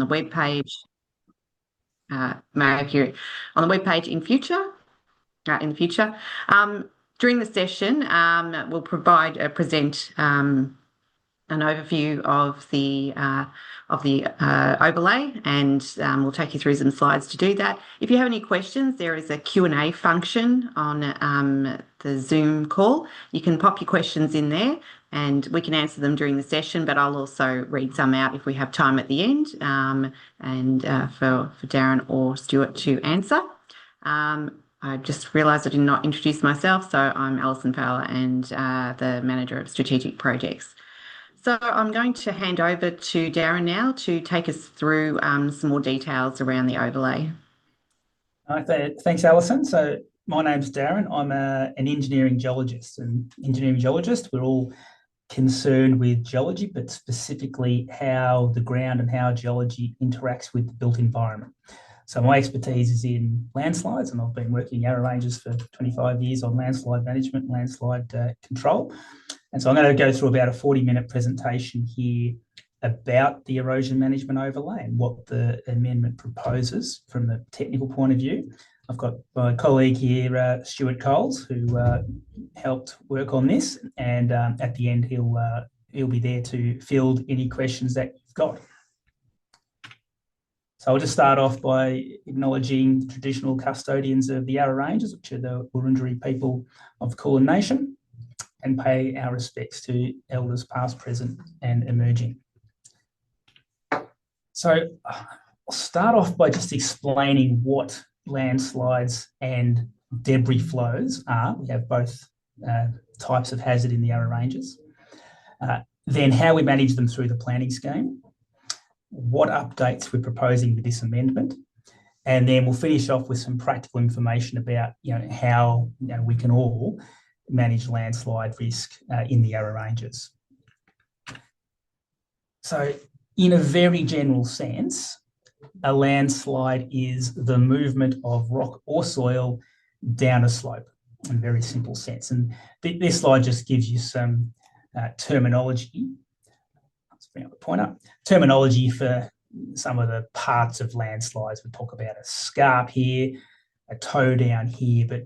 the web page. May appear on the web page in future. In the future, during the session, we'll present an overview of the overlay, and we'll take you through some slides to do that. If you have any questions, there is a Q&A function on the Zoom call. You can pop your questions in there and we can answer them during the session, but I'll also read some out if we have time at the end, and for Darren or Stuart to answer. I just realised I did not introduce myself, so I'm Alison Fowler and the Manager of Strategic Projects. So I'm going to hand over to Darren now to take us through some more details around the overlay. Thanks, Alison. So my name's Darren. I'm an engineering geologist. And engineering geologist, we're all concerned with geology, but specifically how the ground and how geology interacts with the built environment. So my expertise is in landslides, and I've been working Yarra Ranges for 25 years on landslide management, landslide control. And so I'm going to go through about a 40-minute presentation here about the erosion management overlay and what the amendment proposes from the technical point of view. I've got my colleague here, Stuart Coles, who helped work on this, and at the end he'll be there to field any questions that you've got. So I'll just start off by acknowledging the traditional custodians of the Yarra Ranges, which are the Wurundjeri people of the Kulin Nation, and pay our respects to elders past, present and emerging. So I'll start off by just explaining what landslides and debris flows are. We have both types of hazard in the Yarra Ranges. Then how we manage them through the planning scheme, what updates we're proposing with this amendment, and then we'll finish off with some practical information about how we can all manage landslide risk in the Yarra Ranges. So in a very general sense, a landslide is the movement of rock or soil down a slope, in a very simple sense. And this slide just gives you some terminology. Let's bring up the pointer. Terminology for some of the parts of landslides. We talk about a scarp here, a toe down here, but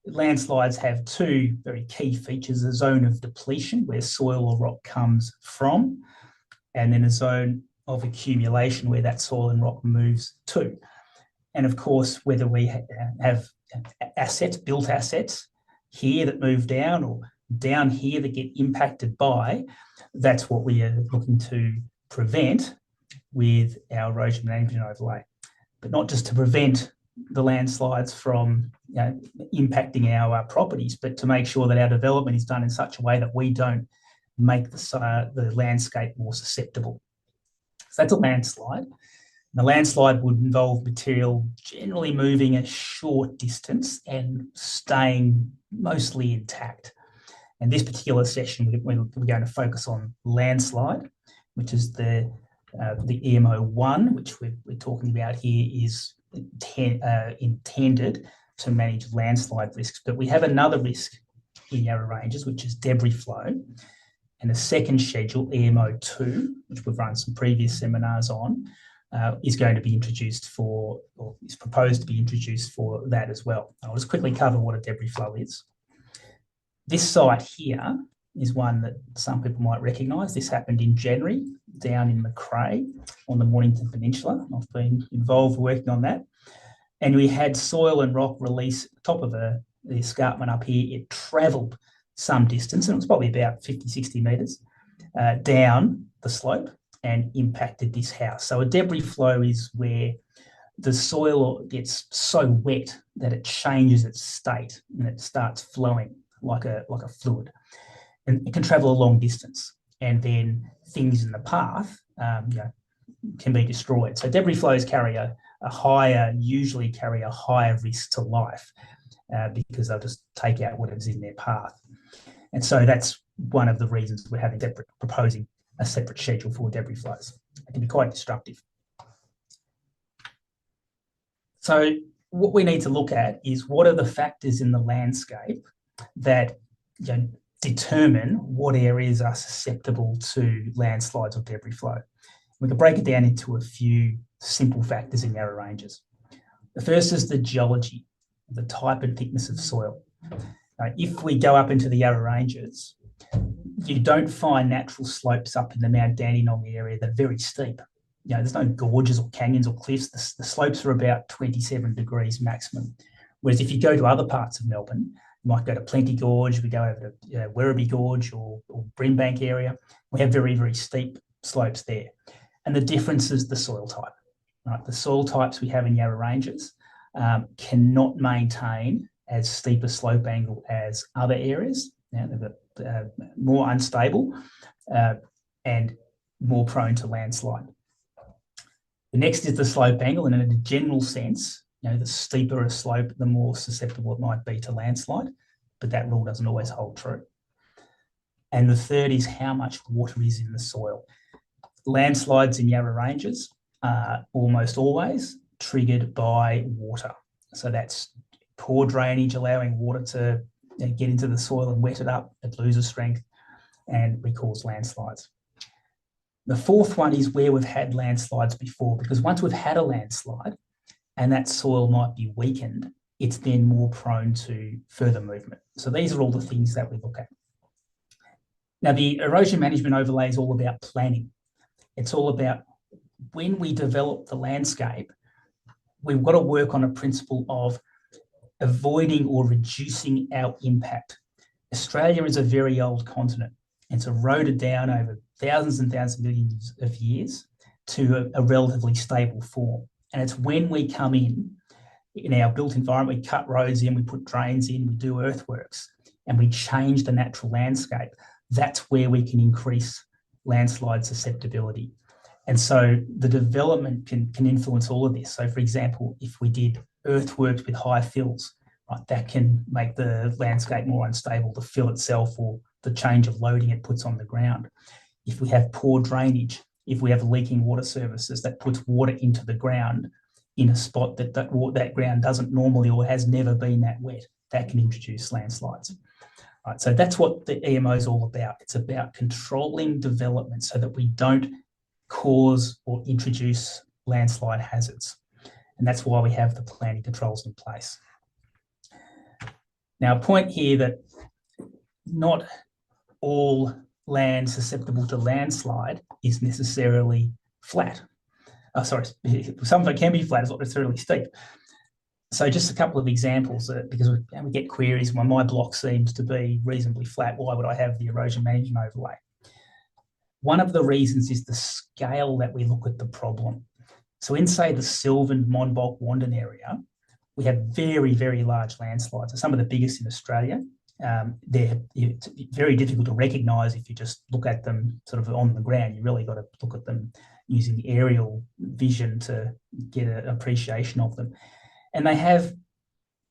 landslides have two very key features: a zone of depletion where soil or rock comes from, and then a zone of accumulation where that soil and rock moves to. And of course, whether we have assets, built assets here that move down or down here that get impacted by, that's what we are looking to prevent with our erosion management overlay. But not just to prevent the landslides from impacting our properties, but to make sure that our development is done in such a way that we don't make the landscape more susceptible. So that's a landslide. The landslide would involve material generally moving a short distance and staying mostly intact. And this particular session, we're going to focus on landslide, which is the EMO1, which we're talking about here, is intended to manage landslide risks. But we have another risk in Yarra Ranges, which is debris flow. And a second schedule, EMO2, which we've run some previous seminars on, is going to be introduced for, or is proposed to be introduced for that as well. I'll just quickly cover what a debris flow is. This site here is one that some people might recognise. This happened in January down in Macrae on the Mornington Peninsula. I've been involved working on that. And we had soil and rock release at the top of the escarpment up here. It travelled some distance, and it was probably about 50, 60 metres down the slope and impacted this house. So a debris flow is where the soil gets so wet that it changes its state and it starts flowing like a fluid. And it can travel a long distance, and then things in the path can be destroyed. So debris flows usually carry a higher risk to life because they'll just take out whatever's in their path. And so that's one of the reasons we're proposing a separate schedule for debris flows. It can be quite destructive. So what we need to look at is what are the factors in the landscape that determine what areas are susceptible to landslides or debris flow. We can break it down into a few simple factors in Yarra Ranges. The first is the geology, the type and thickness of soil. If we go up into the Yarra Ranges, you don't find natural slopes up in the Mount Dandenong area that are very steep. There's no gorges or canyons or cliffs. The slopes are about 27 degrees maximum. Whereas if you go to other parts of Melbourne, you might go to Plenty Gorge, we go over to Werribee Gorge or Brimbank area. We have very, very steep slopes there. And the difference is the soil type. Right? The soil types we have in Yarra Ranges cannot maintain as steep a slope angle as other areas. They're more unstable and more prone to landslide. The next is the slope angle, and in a general sense, the steeper a slope, the more susceptible it might be to landslide, but that rule doesn't always hold true. And the third is how much water is in the soil. Landslides in Yarra Ranges are almost always triggered by water. So that's poor drainage, allowing water to get into the soil and wet it up. It loses strength, and we cause landslides. The fourth one is where we've had landslides before, because once we've had a landslide and that soil might be weakened, it's then more prone to further movement. So these are all the things that we look at. Now, the erosion management overlay is all about planning. It's all about when we develop the landscape, we've got to work on a principle of avoiding or reducing our impact. Australia is a very old continent. It's eroded down over thousands and thousands of millions of years to a relatively stable form. And it's when we come in our built environment, we cut roads in, we put drains in, we do earthworks, and we change the natural landscape. That's where we can increase landslide susceptibility. And so the development can influence all of this. So, for example, if we did earthworks with high fills, right, that can make the landscape more unstable, the fill itself or the change of loading it puts on the ground. If we have poor drainage, if we have leaking water services, that puts water into the ground in a spot that ground doesn't normally or has never been that wet, that can introduce landslides. Right, so that's what the EMO is all about. It's about controlling development so that we don't cause or introduce landslide hazards. And that's why we have the planning controls in place. Now, a point here that not all land susceptible to landslide is necessarily flat. Some of it can be flat, it's not necessarily steep. So just a couple of examples, because we get queries, well, my block seems to be reasonably flat, why would I have the erosion management overlay? One of the reasons is the scale that we look at the problem. So in, say, the Sylvan, Monbulk, Wandin area, we have very, very large landslides. Some of the biggest in Australia. They're very difficult to recognise if you just look at them sort of on the ground. You really got to look at them using aerial vision to get an appreciation of them. And they have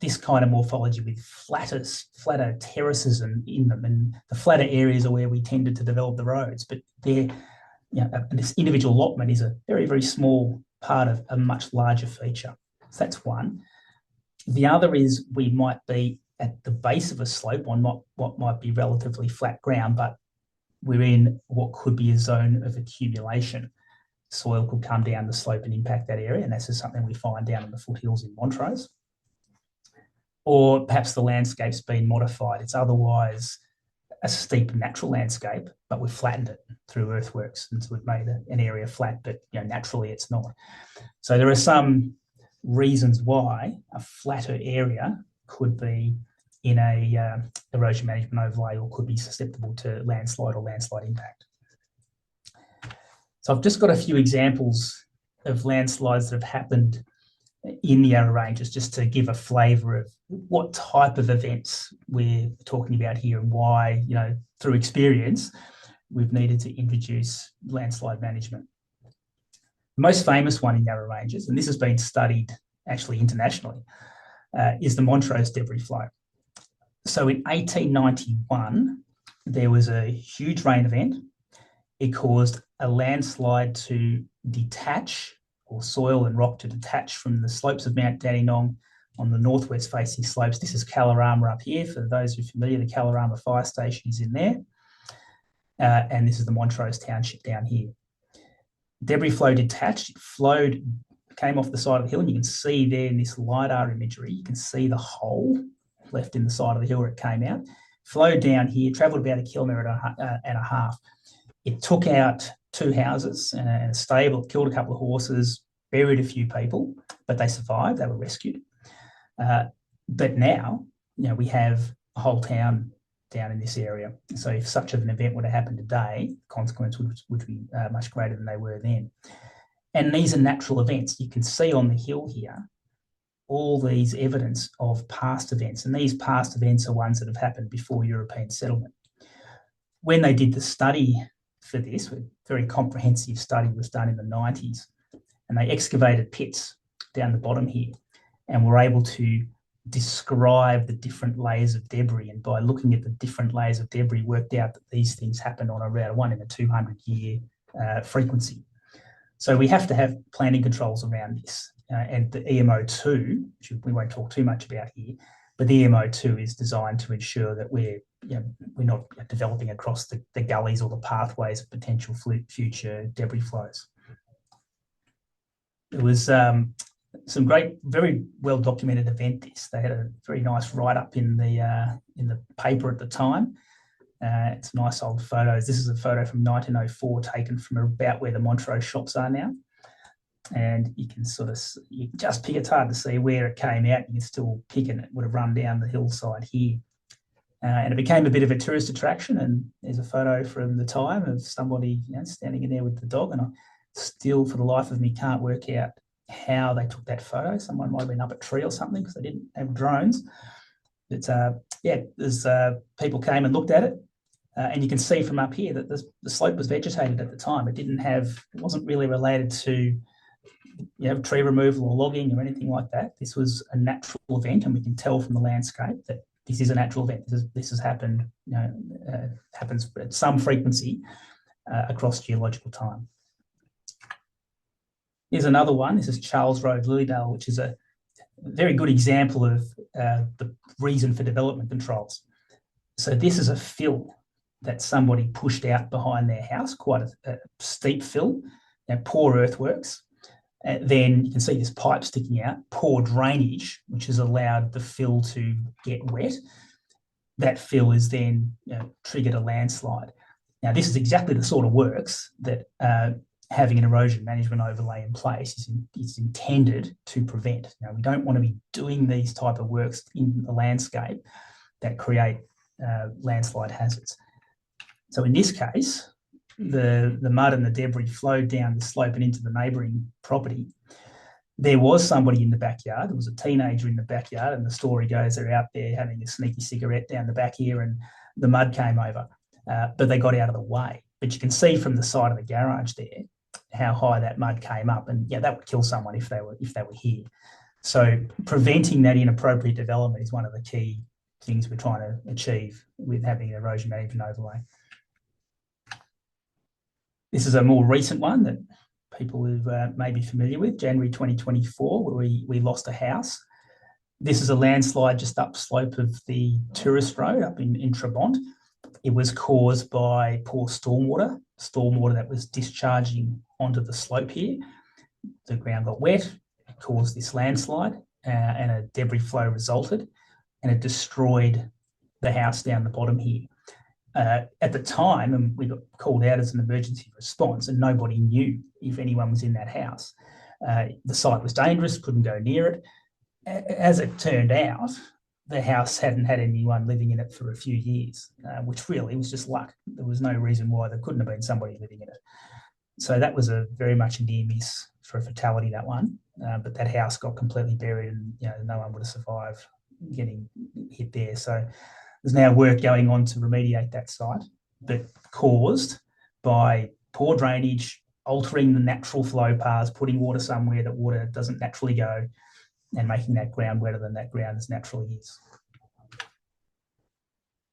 this kind of morphology with flatter terraces in them. And the flatter areas are where we tended to develop the roads. But this individual allotment is a very, very small part of a much larger feature. So that's one. The other is we might be at the base of a slope on what might be relatively flat ground, but we're in what could be a zone of accumulation. Soil could come down the slope and impact that area, and that's just something we find down in the foothills in Montrose. Or perhaps the landscape's been modified. It's otherwise a steep natural landscape, but we've flattened it through earthworks, and so we've made an area flat, but naturally it's not. So there are some reasons why a flatter area could be in a erosion management overlay or could be susceptible to landslide or landslide impact. So I've just got a few examples of landslides that have happened in the Yarra Ranges just to give a flavour of what type of events we're talking about here and why, through experience, we've needed to introduce landslide management. The most famous one in Yarra Ranges, and this has been studied actually internationally, is the Montrose debris flow. So in 1891, there was a huge rain event. It caused a landslide to detach, or soil and rock to detach from the slopes of Mount Dandenong on the northwest facing slopes. This is Kalorama up here. For those who are familiar, the Kalorama fire station is in there. And this is the Montrose township down here. Debris flow detached. It flowed, came off the side of the hill, and you can see there in this LiDAR imagery, you can see the hole left in the side of the hill where it came out. Flowed down here, travelled about 1.5 kilometres. It took out 2 houses and a stable, killed a couple of horses, buried a few people, but they survived. They were rescued. But now, we have a whole town down in this area. So if such an event would have happened today, the consequence would be much greater than they were then. And these are natural events. You can see on the hill here all these evidence of past events. And these past events are ones that have happened before European settlement. When they did the study for this, a very comprehensive study was done in the 90s, and they excavated pits down the bottom here and were able to describe the different layers of debris. And by looking at the different layers of debris, worked out that these things happen on around 1 in a 200-year frequency. So we have to have planning controls around this. And the EMO2, which we won't talk too much about here, but the EMO2 is designed to ensure that we're not developing across the gullies or the pathways of potential future debris flows. It was some great, very well documented event. They had a very nice write-up in the paper at the time. It's nice old photos. This is a photo from 1904 taken from about where the Montrose shops are now. And you can you just pick, it's hard to see where it came out. You can still pick, and it would have run down the hillside here. And it became a bit of a tourist attraction. And there's a photo from the time of somebody standing in there with the dog. And I still, for the life of me, can't work out how they took that photo. Someone might have been up a tree or something because they didn't have drones. But there's people came and looked at it. And you can see from up here that the slope was vegetated at the time. It wasn't really related to tree removal or logging or anything like that. This was a natural event, and we can tell from the landscape that this is a natural event. This has happened, happens at some frequency across geological time. Here's another one. This is Charles Road, Lilydale, which is a very good example of the reason for development controls. So this is a fill that somebody pushed out behind their house, quite a steep fill, poor earthworks. Then you can see this pipe sticking out, poor drainage, which has allowed the fill to get wet. That fill is then triggered a landslide. Now, this is exactly the sort of works that having an erosion management overlay in place is intended to prevent. Now, we don't want to be doing these type of works in the landscape that create landslide hazards. So in this case, the mud and the debris flowed down the slope and into the neighbouring property. There was somebody in the backyard. There was a teenager in the backyard, and the story goes they're out there having a sneaky cigarette down the back here, and the mud came over, but they got out of the way. But you can see from the side of the garage there how high that mud came up, and that would kill someone if they were here. So preventing that inappropriate development is one of the key things we're trying to achieve with having an erosion management overlay. This is a more recent one that people who may be familiar with, January 2024, where we lost a house. This is a landslide just upslope of the tourist road up in Trabont. It was caused by poor stormwater that was discharging onto the slope here. The ground got wet, it caused this landslide, and a debris flow resulted, and it destroyed the house down the bottom here. At the time, and we got called out as an emergency response, and nobody knew if anyone was in that house. The site was dangerous, couldn't go near it. As it turned out, the house hadn't had anyone living in it for a few years, which really was just luck. There was no reason why there couldn't have been somebody living in it. So that was very much a near miss for a fatality, that one. But that house got completely buried, and no one would have survived getting hit there. So there's now work going on to remediate that site, but caused by poor drainage, altering the natural flow paths, putting water somewhere that water doesn't naturally go, and making that ground wetter than that ground as naturally is.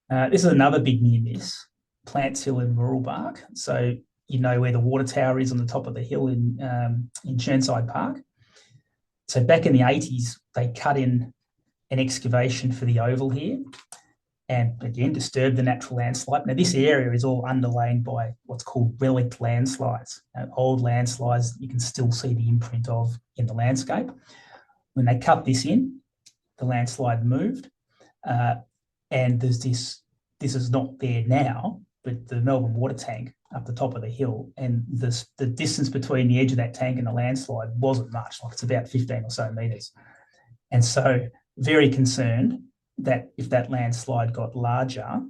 This is another big near miss, Plants Hill in Muralbark. So where the water tower is on the top of the hill in Churnside Park. So back in the 80s, they cut in an excavation for the oval here. and again disturb the natural landslide. Now, this area is all underlain by what's called relict landslides, old landslides that you can still see the imprint of in the landscape. When they cut this in, the landslide moved, and there's this is not there now, but the Melbourne water tank up the top of the hill, and the distance between the edge of that tank and the landslide wasn't much, like it's about 15 or so metres. And so very concerned that if that landslide got larger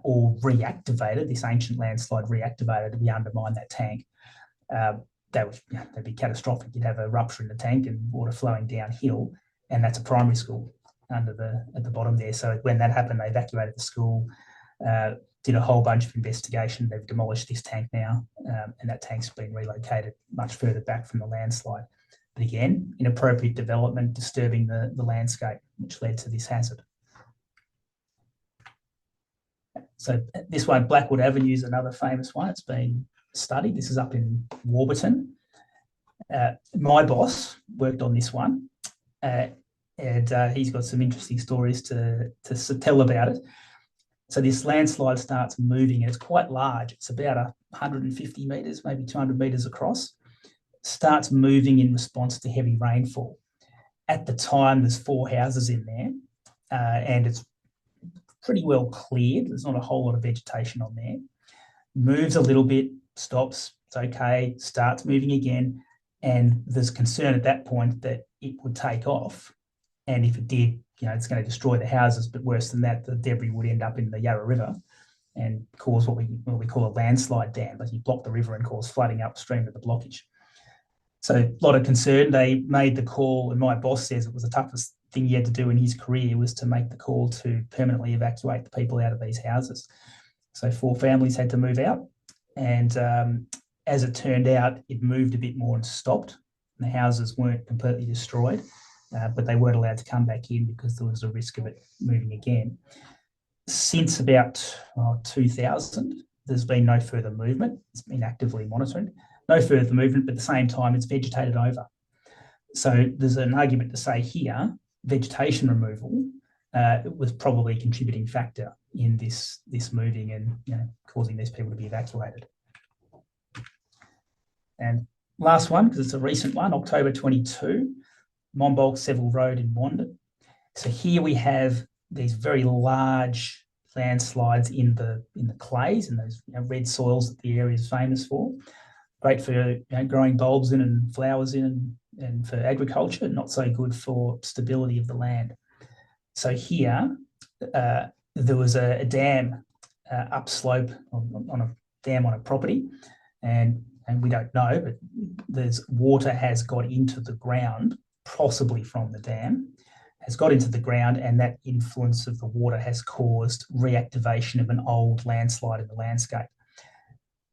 or reactivated, this ancient landslide reactivated, we undermine that tank, that'd be catastrophic. You'd have a rupture in the tank and water flowing downhill, and that's a primary school at the bottom there. So when that happened, they evacuated the school, did a whole bunch of investigation. They've demolished this tank now, and that tank's been relocated much further back from the landslide. But again, inappropriate development, disturbing the landscape, which led to this hazard. So this one, Blackwood Avenue, is another famous one. It's been studied. This is up in Warburton. My boss worked on this one, and he's got some interesting stories to tell about it. So this landslide starts moving, and it's quite large. It's about 150 metres, maybe 200 metres across. Starts moving in response to heavy rainfall. At the time, there's 4 houses in there, and it's pretty well cleared. There's not a whole lot of vegetation on there. Moves a little bit, stops, it's okay, starts moving again, and there's concern at that point that it would take off. And if it did, it's going to destroy the houses, but worse than that, the debris would end up in the Yarra River and cause what we call a landslide dam. But you block the river and cause flooding upstream of the blockage. So a lot of concern. They made the call, and my boss says it was the toughest thing he had to do in his career, was to make the call to permanently evacuate the people out of these houses. So 4 families had to move out, and as it turned out, it moved a bit more and stopped. And the houses weren't completely destroyed, but they weren't allowed to come back in because there was a risk of it moving again. Since about 2000, there's been no further movement. It's been actively monitored. No further movement, but at the same time, it's vegetated over. So there's an argument to say here, vegetation removal was probably a contributing factor in this moving and causing these people to be evacuated. And last one, because it's a recent one, October 22, Monbulk Seville Road in Wandin. So here we have these very large landslides in the clays and those red soils that the area is famous for. Great for growing bulbs in and flowers in and for agriculture, not so good for stability of the land. So here, there was a dam upslope on a dam on a property, and we don't know, but there's water has got into the ground, possibly from the dam, has got into the ground, and that influence of the water has caused reactivation of an old landslide in the landscape.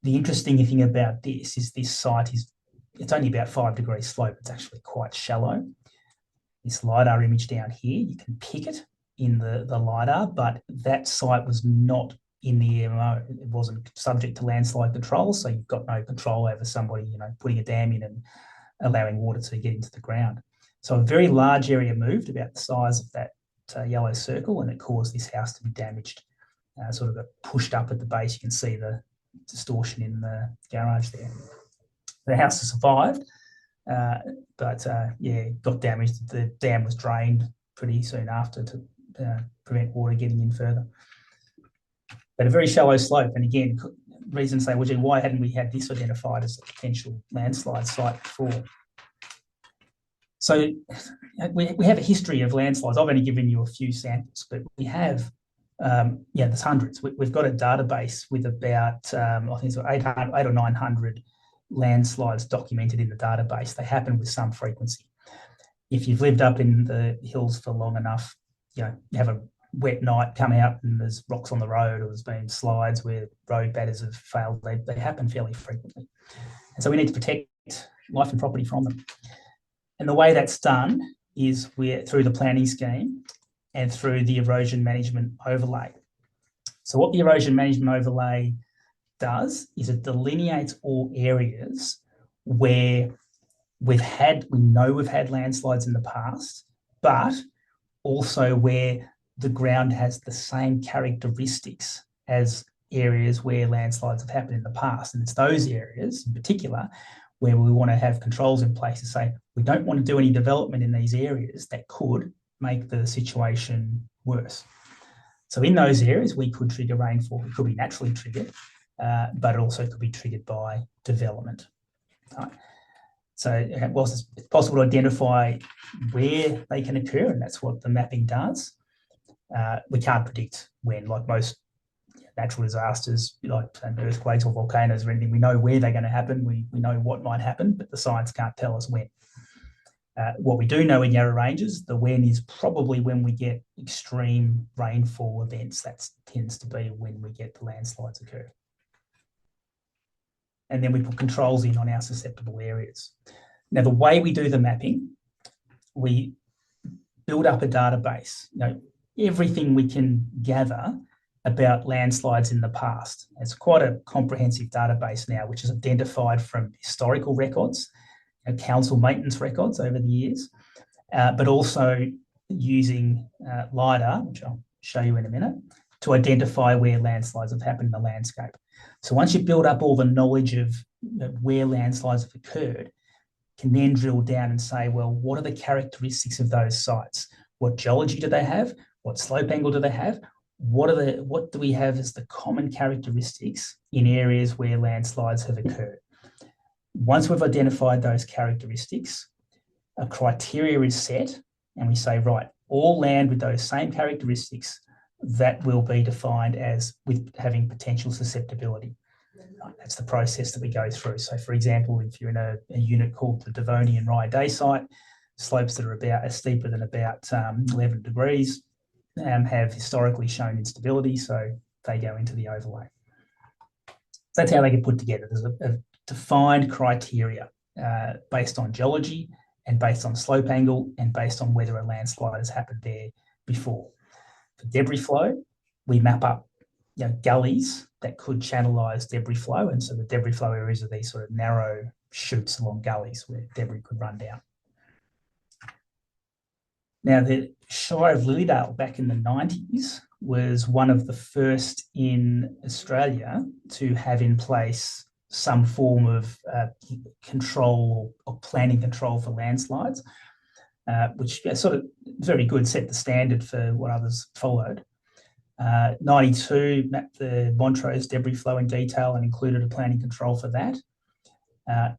The interesting thing about this is this site it's only about 5 degrees slope. It's actually quite shallow. This LiDAR image down here, you can pick it in the LiDAR, but that site was not in the EMO. It wasn't subject to landslide control, so you've got no control over somebody, putting a dam in and allowing water to get into the ground. So a very large area moved, about the size of that yellow circle, and it caused this house to be damaged. Sort of got pushed up at the base. You can see the distortion in the garage there. The house has survived, but got damaged. The dam was drained pretty soon after to prevent water getting in further. But a very shallow slope, and again, reasons say, well, gee, why hadn't we had this identified as a potential landslide site before? So we have a history of landslides. I've only given you a few samples, but we have, there's hundreds. We've got a database with about, I think it's 800 or 900 landslides documented in the database. They happen with some frequency. If you've lived up in the hills for long enough, you have a wet night, come out and there's rocks on the road, or there's been slides where road batters have failed. They happen fairly frequently. And so we need to protect life and property from them. And the way that's done is through the planning scheme and through the erosion management overlay. So what the erosion management overlay does is it delineates all areas where we know we've had landslides in the past, but also where the ground has the same characteristics as areas where landslides have happened in the past. And it's those areas in particular where we want to have controls in place to say, we don't want to do any development in these areas that could make the situation worse. So in those areas, we could trigger rainfall. It could be naturally triggered, but it also could be triggered by development. Right. So whilst it's possible to identify where they can occur, and that's what the mapping does, we can't predict when, like most natural disasters, like earthquakes or volcanoes or anything. We know where they're going to happen. We know what might happen, but the science can't tell us when. What we do know in Yarra Ranges, the when is probably when we get extreme rainfall events. That tends to be when we get the landslides occur. And then we put controls in on our susceptible areas. Now, the way we do the mapping, we build up a database. Everything we can gather about landslides in the past. It's quite a comprehensive database now, which is identified from historical records, council maintenance records over the years, but also using LiDAR, which I'll show you in a minute, to identify where landslides have happened in the landscape. So once you build up all the knowledge of where landslides have occurred, can then drill down and say, well, what are the characteristics of those sites? What geology do they have? What slope angle do they have? What do we have as the common characteristics in areas where landslides have occurred? Once we've identified those characteristics, a criteria is set, and we say, right, all land with those same characteristics, that will be defined as with having potential susceptibility. That's the process that we go through. So, for example, if you're in a unit called the Devonian Rye Day site, slopes that are steeper than about 11 degrees have historically shown instability, so they go into the overlay. That's how they get put together. There's a defined criteria based on geology and based on slope angle and based on whether a landslide has happened there before. For debris flow, we map up gullies that could channelise debris flow, and so the debris flow areas are these sort of narrow chutes along gullies where debris could run down. Now, the Shire of Lilydale back in the 90s was one of the first in Australia to have in place some form of control or planning control for landslides, which sort of very good, set the standard for what others followed. 92 mapped the Montrose debris flow in detail and included a planning control for that.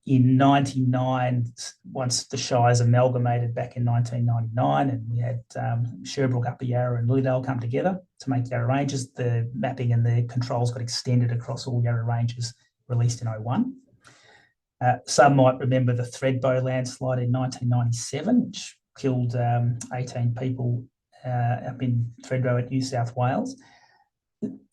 In 99, once the shires amalgamated back in 1999, and we had Sherbrooke, Upper Yarra and Lilydale come together to make Yarra Ranges, the mapping and the controls got extended across all Yarra Ranges, released in 01. Some might remember the Thredbo landslide in 1997, which killed 18 people up in Thredbo at New South Wales.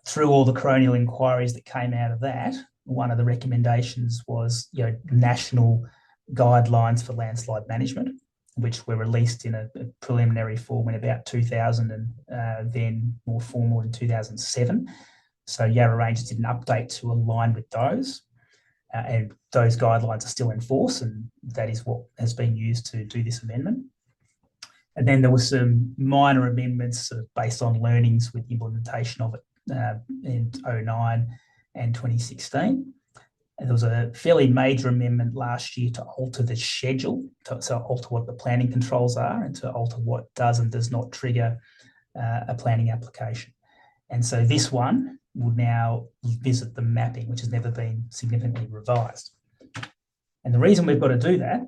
Through all the coronial inquiries that came out of that, one of the recommendations was national guidelines for landslide management, which were released in a preliminary form in about 2000 and then more formal in 2007. So Yarra Ranges did an update to align with those, and those guidelines are still in force, and that is what has been used to do this amendment. And then there were some minor amendments sort of based on learnings with the implementation of it in 2009 and 2016. And there was a fairly major amendment last year to alter the schedule, to alter what the planning controls are and to alter what does and does not trigger a planning application. And so this one will now visit the mapping, which has never been significantly revised. And the reason we've got to do that,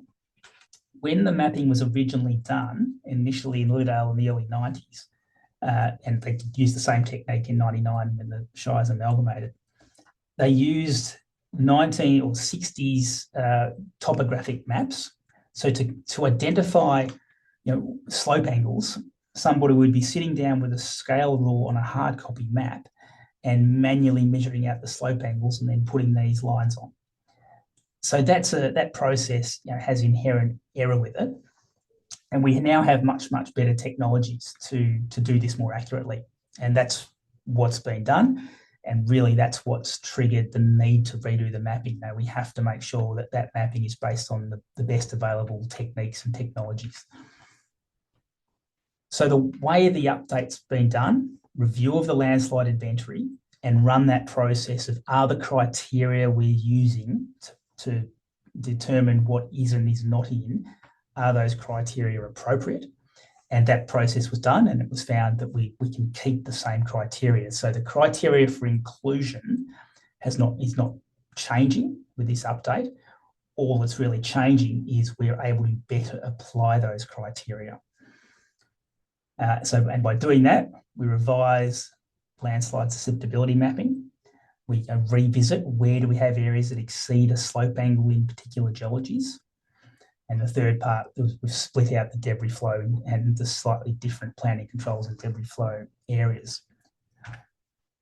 when the mapping was originally done, initially in Lilydale in the early 90s, and they used the same technique in 99 when the shires amalgamated, they used 19 or 60s topographic maps. So to identify slope angles, somebody would be sitting down with a scale rule on a hard copy map and manually measuring out the slope angles and then putting these lines on. So that process has inherent error with it. And we now have much, much better technologies to do this more accurately. And that's what's been done. And really, that's what's triggered the need to redo the mapping. Now, we have to make sure that that mapping is based on the best available techniques and technologies. So the way the update's been done, review of the landslide inventory, and run that process of are the criteria we're using to determine what is and is not in, are those criteria appropriate? And that process was done, and it was found that we can keep the same criteria. So the criteria for inclusion is not changing with this update. All that's really changing is we're able to better apply those criteria. And by doing that, we revise landslide susceptibility mapping. We revisit where do we have areas that exceed a slope angle in particular geologies. And the third part, we've split out the debris flow and the slightly different planning controls and debris flow areas.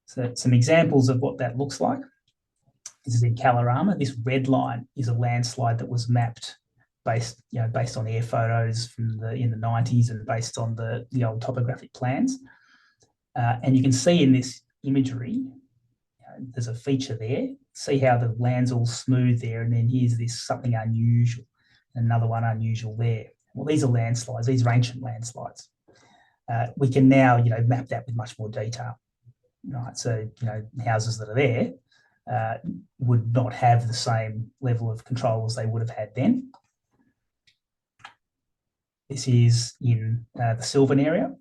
So some examples of what that looks like. This is in Kalorama. This red line is a landslide that was mapped based on air photos in the 90s and based on the old topographic plans. And you can see in this imagery, there's a feature there. See how the land's all smooth there, and then here's this something unusual, another one unusual there. Well, these are landslides. These are ancient landslides. We can now, map that with much more detail. Right, so houses that are there would not have the same level of control as they would have had then. This is in the Sylvan area.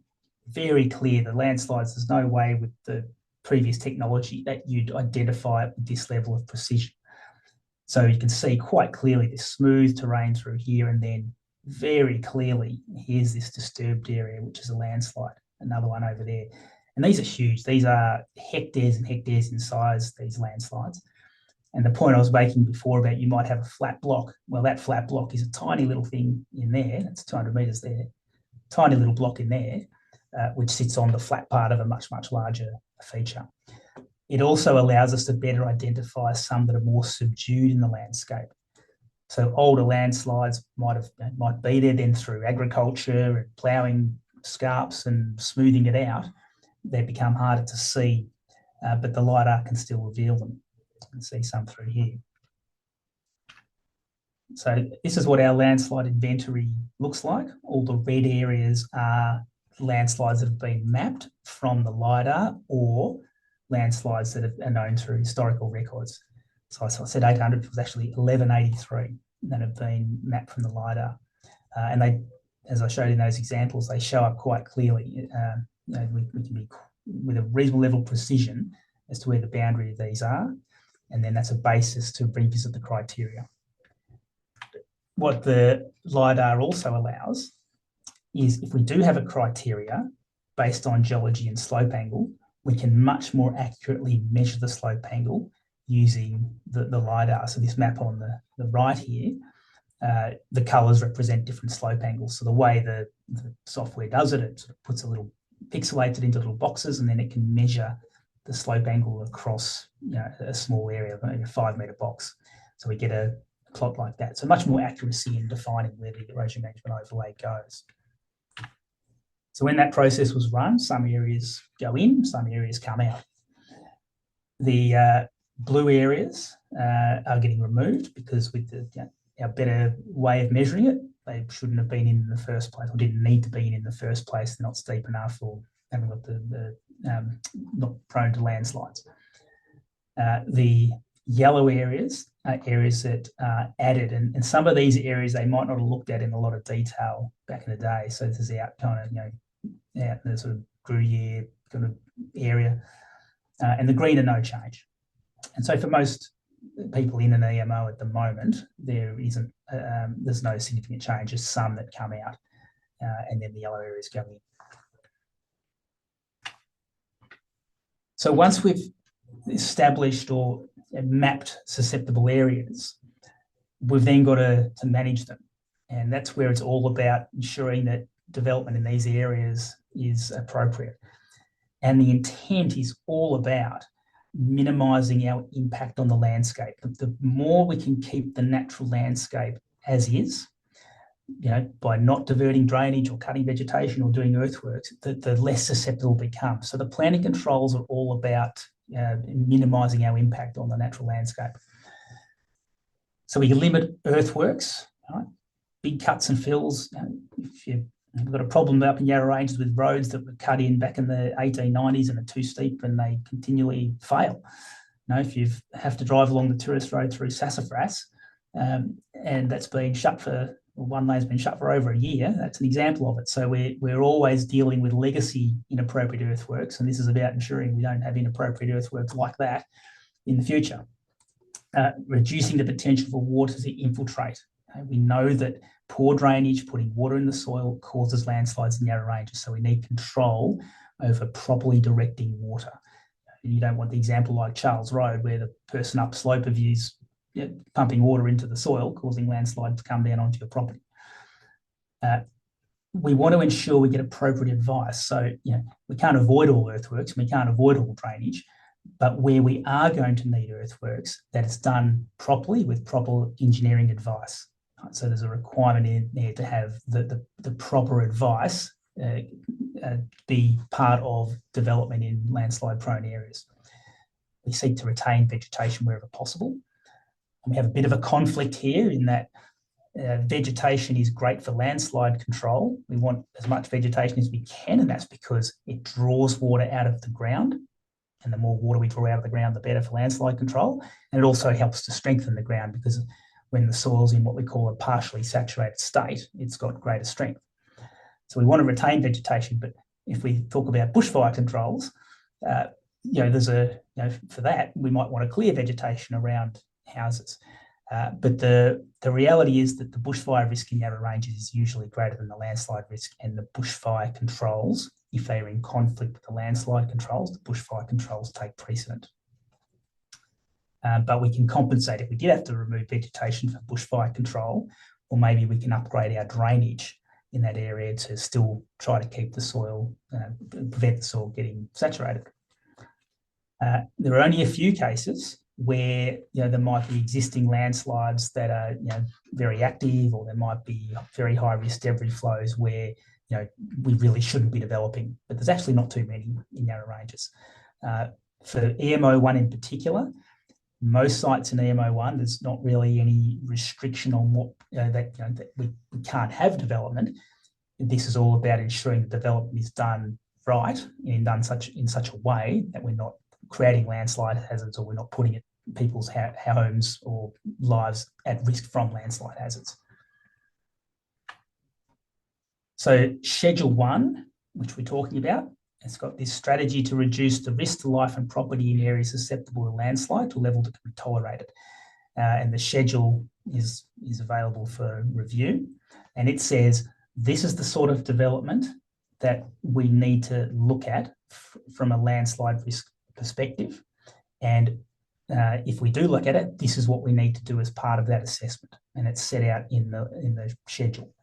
Very clear, the landslides, there's no way with the previous technology that you'd identify it with this level of precision. So you can see quite clearly this smooth terrain through here, and then very clearly, here's this disturbed area, which is a landslide, another one over there. And these are huge. These are hectares and hectares in size, these landslides. And the point I was making before about you might have a flat block. Well, that flat block is a tiny little thing in there. That's 200 metres there. Tiny little block in there, which sits on the flat part of a much, much larger feature. It also allows us to better identify some that are more subdued in the landscape. So older landslides might be there then through agriculture and ploughing scarps and smoothing it out. They become harder to see, but the LiDAR can still reveal them. You can see some through here. So this is what our landslide inventory looks like. All the red areas are landslides that have been mapped from the LiDAR or landslides that are known through historical records. So I said 800, it was actually 1183 that have been mapped from the LiDAR. And they, as I showed in those examples, they show up quite clearly. We can be with a reasonable level of precision as to where the boundary of these are, and then that's a basis to revisit the criteria. What the LiDAR also allows is if we do have a criteria based on geology and slope angle, we can much more accurately measure the slope angle using the LiDAR. So this map on the right here, the colours represent different slope angles. So the way the software does it, it sort of puts a little pixelated into little boxes, and then it can measure the slope angle across a small area, maybe a 5 metre box. So we get a plot like that. So much more accuracy in defining where the erosion management overlay goes. So when that process was run, some areas go in, some areas come out. The blue areas are getting removed because with our better way of measuring it, they shouldn't have been in the first place, or didn't need to be in the first place. They're not steep enough, or haven't got not prone to landslides. The yellow areas are areas that are added, and some of these areas they might not have looked at in a lot of detail back in the day. So this is out kind of out in the sort of Gruyere kind of area, and the green are no change. And so for most people in an EMO at the moment, there's no significant change. There's some that come out, and then the yellow areas go in. So once we've established or mapped susceptible areas, we've then got to manage them. And that's where it's all about ensuring that development in these areas is appropriate. And the intent is all about minimising our impact on the landscape. The more we can keep the natural landscape as is, by not diverting drainage or cutting vegetation or doing earthworks, the less susceptible it becomes. So the planning controls are all about minimising our impact on the natural landscape. So we can limit earthworks, right? Big cuts and fills. If you're We've got a problem up in Yarra Ranges with roads that were cut in back in the 1890s and are too steep and they continually fail. If you have to drive along the tourist road through Sassafras, and that's been shut one lane's been shut for over a year, that's an example of it. So we're always dealing with legacy inappropriate earthworks, and this is about ensuring we don't have inappropriate earthworks like that in the future. Reducing the potential for water to infiltrate. We know that poor drainage, putting water in the soil, causes landslides in Yarra Ranges, so we need control over properly directing water. And you don't want the example like Charles Road, where the person upslope of you's pumping water into the soil, causing landslides to come down onto your property. We want to ensure we get appropriate advice. So, we can't avoid all earthworks, we can't avoid all drainage, but where we are going to need earthworks, that it's done properly with proper engineering advice. So there's a requirement in there to have the proper advice be part of development in landslide-prone areas. We seek to retain vegetation wherever possible. And we have a bit of a conflict here in that vegetation is great for landslide control. We want as much vegetation as we can, and that's because it draws water out of the ground. And the more water we draw out of the ground, the better for landslide control. And it also helps to strengthen the ground, because when the soil's in what we call a partially saturated state, it's got greater strength. So we want to retain vegetation, but if we talk about bushfire controls, there's for that, we might want to clear vegetation around houses. But the reality is that the bushfire risk in Yarra Ranges is usually greater than the landslide risk, and the bushfire controls, if they are in conflict with the landslide controls, the bushfire controls take precedent. But we can compensate if we did have to remove vegetation for bushfire control, or maybe we can upgrade our drainage in that area to still try to keep the soil, prevent the soil getting saturated. There are only a few cases where there might be existing landslides that are very active, or there might be very high risk debris flows where we really shouldn't be developing, but there's actually not too many in Yarra Ranges. For EMO1 in particular, most sites in EMO1, there's not really any restriction on what that we can't have development. This is all about ensuring the development is done right and done in such a way that we're not creating landslide hazards, or we're not putting people's homes or lives at risk from landslide hazards. So Schedule 1, which we're talking about, it's got this strategy to reduce the risk to life and property in areas susceptible to landslide to a level that can be tolerated. And the schedule is available for review. And it says this is the sort of development that we need to look at from a landslide risk perspective. And if we do look at it, this is what we need to do as part of that assessment. And it's set out in the schedule.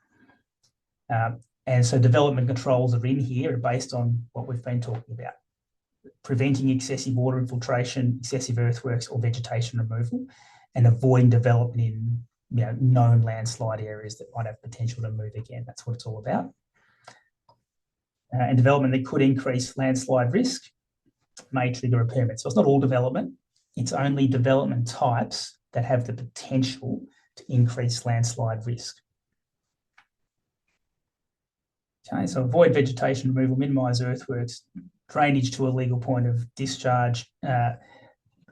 And so development controls are in here, are based on what we've been talking about. Preventing excessive water infiltration, excessive earthworks or vegetation removal, and avoiding development in known landslide areas that might have potential to move again. That's what it's all about. And development that could increase landslide risk may trigger a permit. So it's not all development. It's only development types that have the potential to increase landslide risk. Okay, so avoid vegetation removal, minimise earthworks, drainage to a legal point of discharge,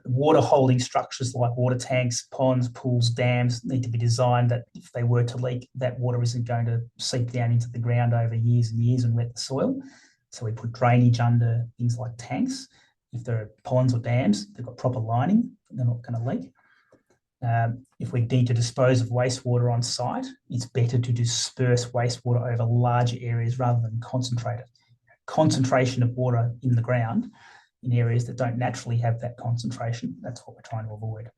water holding structures like water tanks, ponds, pools, dams need to be designed that if they were to leak, that water isn't going to seep down into the ground over years and years and wet the soil. So we put drainage under things like tanks. If there are ponds or dams, they've got proper lining, they're not going to leak. If we need to dispose of wastewater on site, it's better to disperse wastewater over larger areas rather than concentrate it. Concentration of water in the ground in areas that don't naturally have that concentration, that's what we're trying to avoid.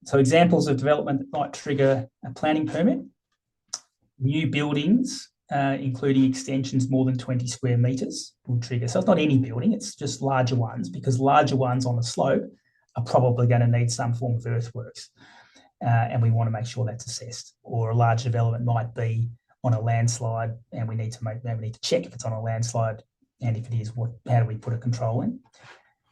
So examples of development that might trigger a planning permit: new buildings, including extensions more than 20 square metres will trigger. So it's not any building, it's just larger ones, because larger ones on a slope are probably going to need some form of earthworks. And we want to make sure that's assessed. Or a large development might be on a landslide, and we need to check if it's on a landslide, and if it is, how do we put a control in?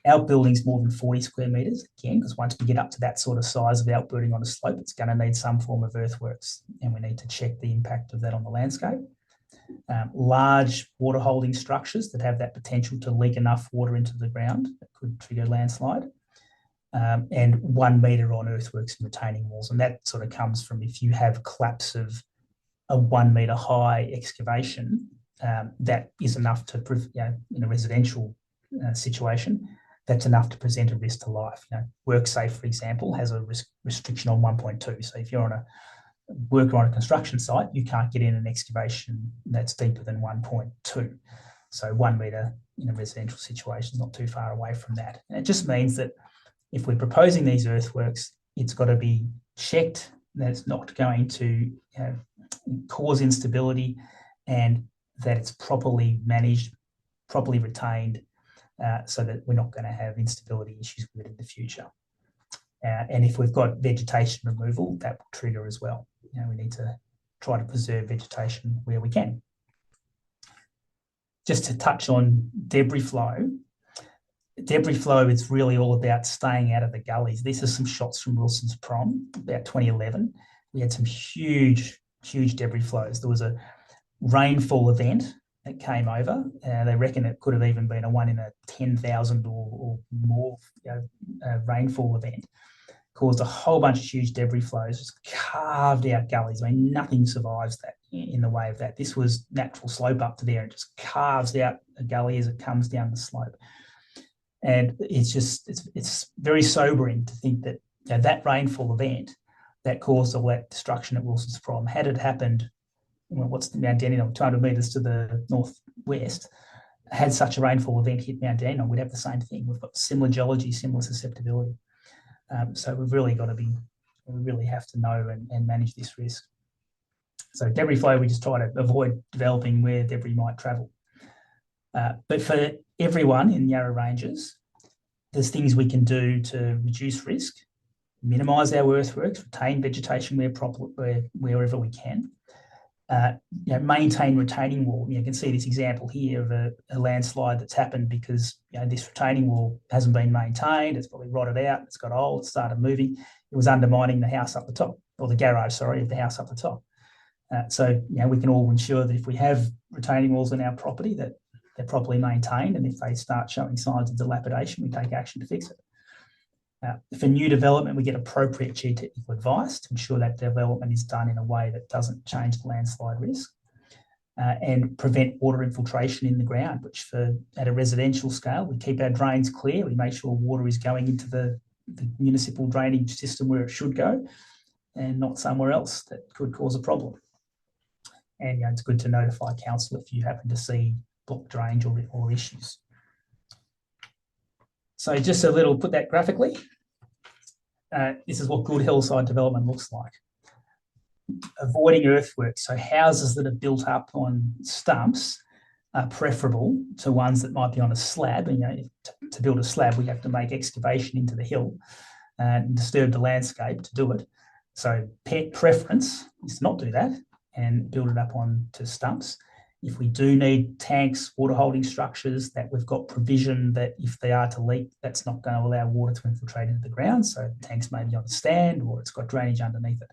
Outbuildings more than 40 square metres, again, because once we get up to that sort of size of outbuilding on a slope, it's going to need some form of earthworks, and we need to check the impact of that on the landscape. Large water holding structures that have that potential to leak enough water into the ground that could trigger landslide. And 1 metre on earthworks and retaining walls. And that sort of comes from if you have collapse of a 1 metre high excavation, that is enough to, in a residential situation, that's enough to present a risk to life. WorkSafe, for example, has a restriction on 1.2. So if you're on a worker on a construction site, you can't get in an excavation that's deeper than 1.2. So 1 metre in a residential situation is not too far away from that. And it just means that if we're proposing these earthworks, it's got to be checked that it's not going to cause instability, and that it's properly managed, properly retained, so that we're not going to have instability issues with it in the future. And if we've got vegetation removal, that will trigger as well. We need to try to preserve vegetation where we can. Just to touch on debris flow. Debris flow is really all about staying out of the gullies. These are some shots from Wilson's Prom, about 2011. We had some huge debris flows. There was a rainfall event that came over. They reckon it could have even been a 1 in a 10,000 or more rainfall event. Caused a whole bunch of huge debris flows, just carved out gullies. I mean, nothing survives that in the way of that. This was natural slope up to there, and it just carves out a gully as it comes down the slope. And it's very sobering to think that that rainfall event that caused all that destruction at Wilson's Prom, had it happened, what's Mount Dandenong, 200 metres to the northwest, had such a rainfall event hit Mount Dandenong, we'd have the same thing. We've got similar geology, similar susceptibility. So we really have to know and manage this risk. So debris flow, we just try to avoid developing where debris might travel. But for everyone in Yarra Ranges, there's things we can do to reduce risk, minimise our earthworks, retain vegetation wherever we can. Maintain retaining wall. You can see this example here of a landslide that's happened because this retaining wall hasn't been maintained. It's probably rotted out. It's got old. It started moving. It was undermining the house up the top, or the garage, sorry, of the house up the top. So we can all ensure that if we have retaining walls on our property, that they're properly maintained, and if they start showing signs of dilapidation, we take action to fix it. For new development, we get appropriate geotechnical advice to ensure that development is done in a way that doesn't change the landslide risk, and prevent water infiltration in the ground, which at a residential scale, we keep our drains clear. We make sure water is going into the municipal drainage system where it should go, and not somewhere else that could cause a problem. And it's good to notify council if you happen to see blocked drainage or issues. So just put that graphically. This is what good hillside development looks like. Avoiding earthworks. So houses that are built up on stumps are preferable to ones that might be on a slab. And, to build a slab, we have to make excavation into the hill and disturb the landscape to do it. So preference is to not do that and build it up onto stumps. If we do need tanks, water holding structures, that we've got provision that if they are to leak, that's not going to allow water to infiltrate into the ground. So tanks may be on a stand, or it's got drainage underneath it.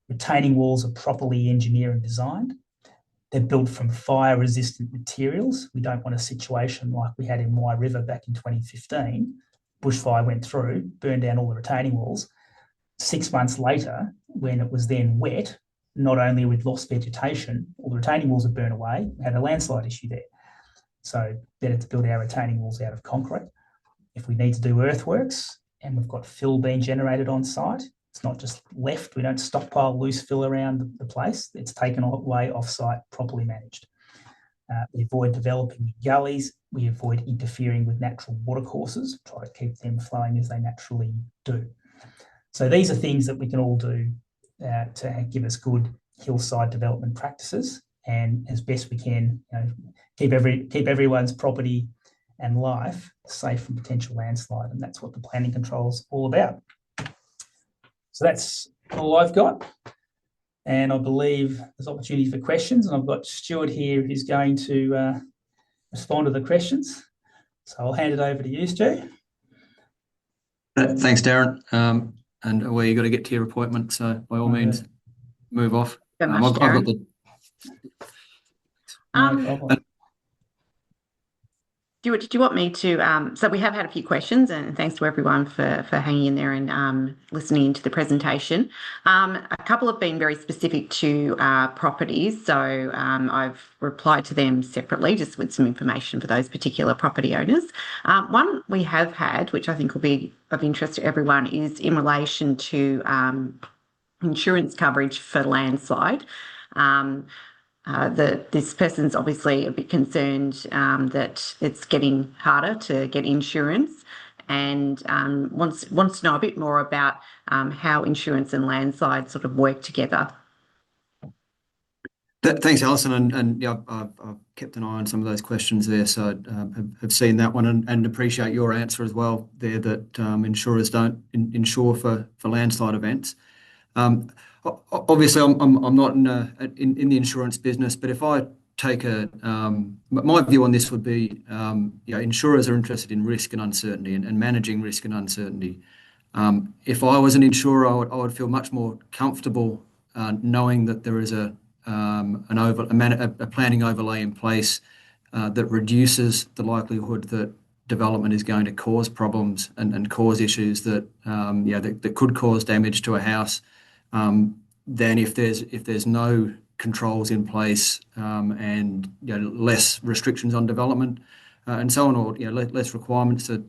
Retaining walls are properly engineered and designed. They're built from fire-resistant materials. We don't want a situation like we had in Wye River back in 2015. Bushfire went through, burned down all the retaining walls. 6 months later, when it was then wet, not only with lost vegetation, all the retaining walls had burned away, we had a landslide issue there. So better to build our retaining walls out of concrete. If we need to do earthworks and we've got fill being generated on site, it's not just left. We don't stockpile loose fill around the place. It's taken away off-site, properly managed. We avoid developing gullies. We avoid interfering with natural watercourses, try to keep them flowing as they naturally do. So these are things that we can all do to give us good hillside development practices, and as best we can, keep everyone's property and life safe from potential landslide. And that's what the planning control is all about. So that's all I've got. And I believe there's opportunity for questions. And I've got Stuart here who's going to respond to the questions. So I'll hand it over to you, Stu. Thanks, Darren. And where you got to get to your appointment, so by all means, move off. So much, I've got Darren. the. No problem. Did you want me to, so we have had a few questions, and thanks to everyone for hanging in there and listening to the presentation. A couple have been very specific to properties, so I've replied to them separately, just with some information for those particular property owners. One we have had, which I think will be of interest to everyone, is in relation to insurance coverage for landslide. This person's obviously a bit concerned that it's getting harder to get insurance, and wants to know a bit more about how insurance and landslide sort of work together. Thanks, Alison, and yeah, I've kept an eye on some of those questions there, so have seen that one and appreciate your answer as well there, that insurers don't insure for landslide events. Obviously, I'm not in the insurance business, but if I take my view on this would be, insurers are interested in risk and uncertainty and managing risk and uncertainty. If I was an insurer, I would feel much more comfortable knowing that there is a planning overlay in place that reduces the likelihood that development is going to cause problems and cause issues that could cause damage to a house. Then if there's no controls in place and less restrictions on development and so on, or less requirements or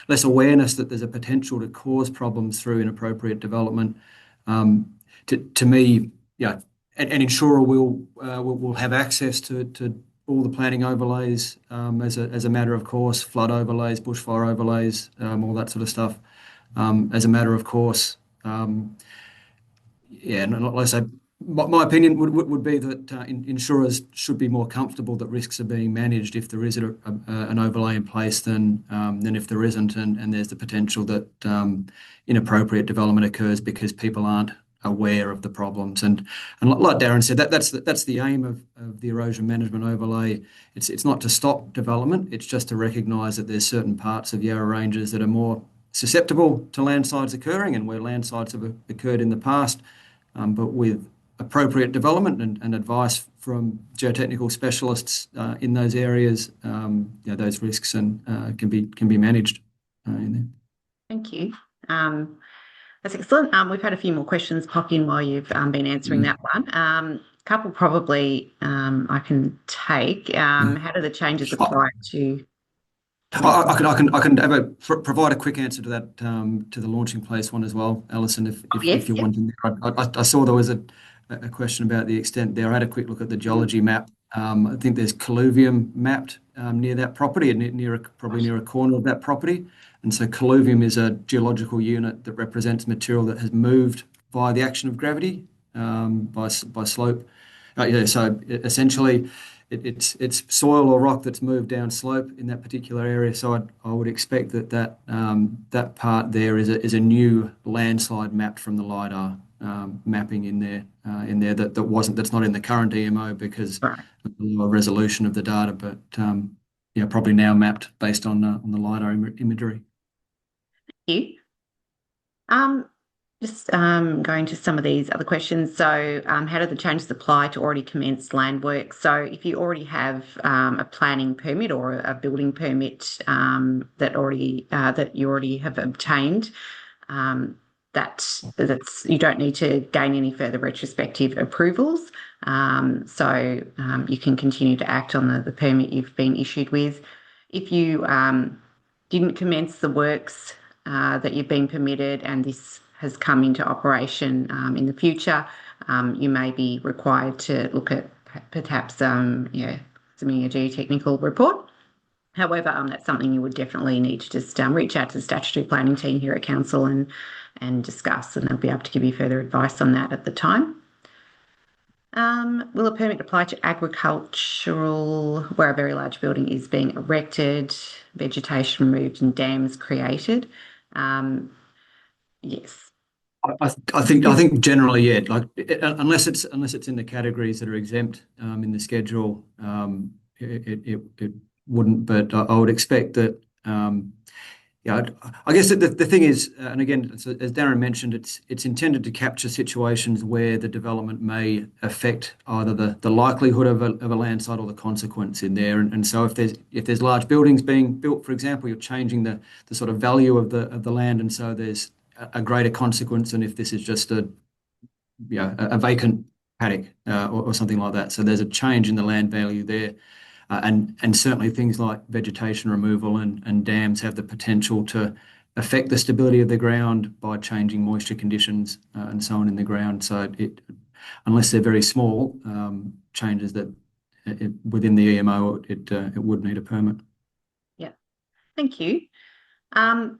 less awareness that there's a potential to cause problems through inappropriate development. To me, an insurer will have access to all the planning overlays as a matter of course, flood overlays, bushfire overlays, all that sort of stuff as a matter of course. Like I say, my opinion would be that insurers should be more comfortable that risks are being managed if there is an overlay in place than if there isn't, and there's the potential that inappropriate development occurs because people aren't aware of the problems. And like Darren said, that's the aim of the erosion management overlay. It's not to stop development. It's just to recognise that there's certain parts of Yarra Ranges that are more susceptible to landslides occurring, and where landslides have occurred in the past. But with appropriate development and advice from geotechnical specialists in those areas, those risks can be managed in there. Thank you. That's excellent. We've had a few more questions pop in while you've been answering that one. A couple probably I can take. How do the changes apply to? I can provide a quick answer to that, to the launching place one as well, Alison, if you're wanting. I saw there was a question about the extent there. I had a quick look at the geology map. I think there's colluvium mapped near that property and probably near a corner of that property. And so colluvium is a geological unit that represents material that has moved via the action of gravity by slope. So essentially, it's soil or rock that's moved down slope in that particular area. So I would expect that part there is a new landslide mapped from the LiDAR mapping in there that's not in the current EMO because of the lower resolution of the data, but probably now mapped based on the LiDAR imagery. Thank you. Just going to some of these other questions. So, how do the changes apply to already commenced land work? So, if you already have a planning permit or a building permit that you already have obtained, that's you don't need to gain any further retrospective approvals. So, you can continue to act on the permit you've been issued with. If you didn't commence the works that you've been permitted, and this has come into operation in the future, you may be required to look at perhaps submitting a geotechnical report. However, that's something you would definitely need to just reach out to the statutory planning team here at council and discuss, and they'll be able to give you further advice on that at the time. Will a permit apply to agricultural, where a very large building is being erected, vegetation removed and dams created? Yes. I think generally, yeah. Like unless it's in the categories that are exempt in the schedule, it wouldn't, but I would expect that. Yeah, I guess the thing is, and again, as Darren mentioned, it's intended to capture situations where the development may affect either the likelihood of a landslide or the consequence in there. And so if there's large buildings being built, for example, you're changing the sort of value of the land, and so there's a greater consequence than if this is just a vacant paddock or something like that. So there's a change in the land value there. And certainly things like vegetation removal and dams have the potential to affect the stability of the ground by changing moisture conditions and so on in the ground. So unless they're very small changes that within the EMO, it would need a permit. Yeah, thank you. I'm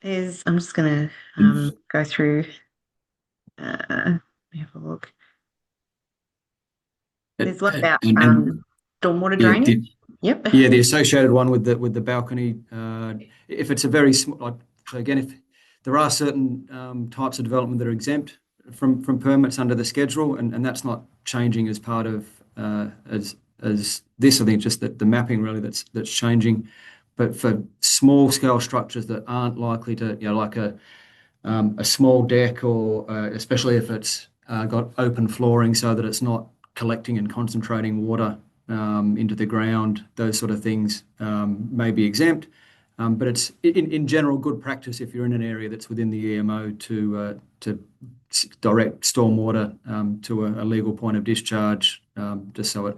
just going to go through. Let me have a look. There's one about stormwater drainage. Yep. Yeah, the associated one with the balcony. If it's a very small, so again, if there are certain types of development that are exempt from permits under the schedule, and that's not changing as part of as this. I think it's just that the mapping really that's changing. But for small scale structures that aren't likely to, like a small deck, or especially if it's got open flooring so that it's not collecting and concentrating water into the ground, those sort of things may be exempt. But it's in general good practice if you're in an area that's within the EMO to direct stormwater to a legal point of discharge, just so